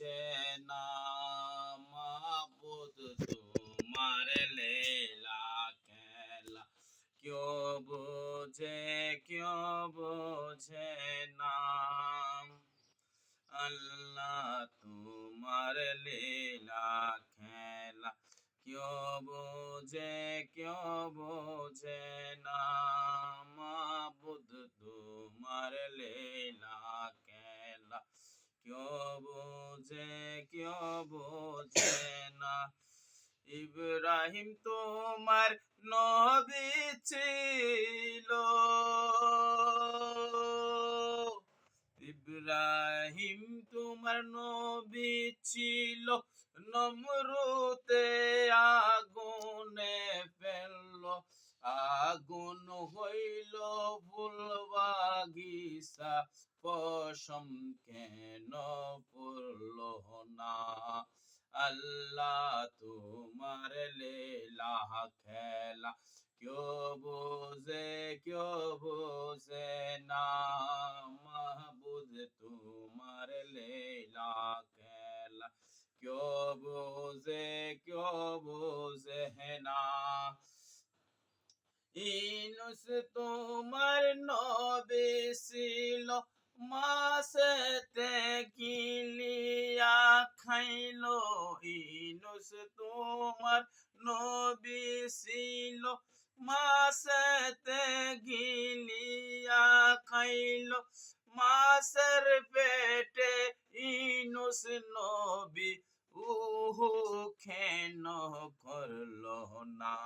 বোঝে না মাবুদ তোমার লীলা খেলা কেউ বোঝে না আল্লাহ তোমার লীলা খেলা কেউ বোঝে না মাবুদ তোমার লীলা খেলা কেউ বোঝে না ইব্রাহিম তোমার নবী ছিল ইব্রাহিম তোমার নবী ছিল নমরুতে আগুনে ফেললো আগুন হইল ফুল বাগিচা পশম কেন পড়ল না আল্লাহ তোমার লীলা খেলা কেউ বোঝে না মাহবুদ তোমার লীলা খেলা কেউ বোঝে না ইউনূস তোমার নবী ছিল মাছেতে গিলিয়া খাইলো ইউনূস তোমার নবী ছিল মাছেতে গিলিয়া খাইলো মাছের পেটে ইউনূস নবী কেন করলো না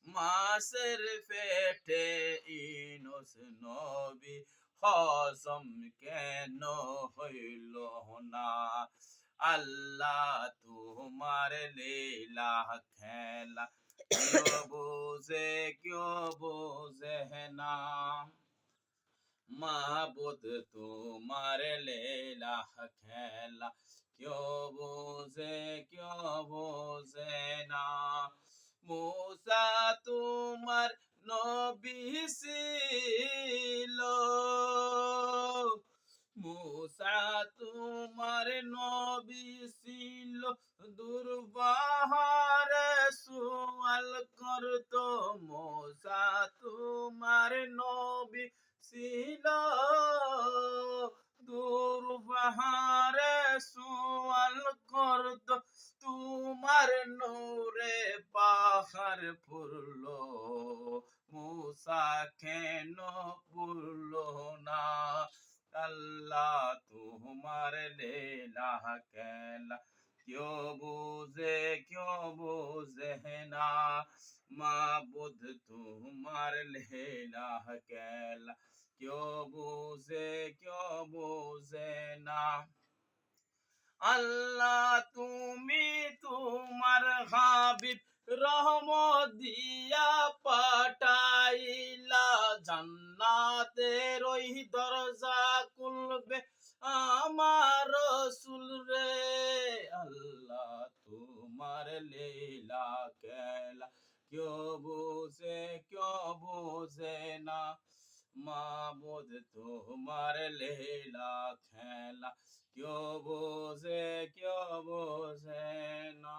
মাছের পেটে ইউনূস নবী হজম কেন হইল না আল্লাহ তোমার লীলা খেলা কেউ বোঝে না মাবুদ তোমার লীলা খেলা কেউ বোঝে না মূসা তোমার নবী ছিল মূসা তোমার নবী ছিল দুর্বাহারে সুয়াল করতো মূসা তোমার নবী ছিল দুর্বাহারে সুয়াল করতো তোমার নূরে পাহাড় পুরলো মূসা কেন পুরলো না আল্লাহ তোমার লীলা খেলা কেউ বোঝে না মাবুদ তোমার লীলা খেলা কেউ বোঝে না আল্লাহ তুমি তোমার হাবিব রহমত দিয়া পাঠাইলা জান্নাতের ওই দরজা খুলবে আমার রাসূল রে আল্লাহ তোমার লীলা খেলা কেউ বোঝে না মাবুদ তোমার লীলা খেলা কেউ বোঝে না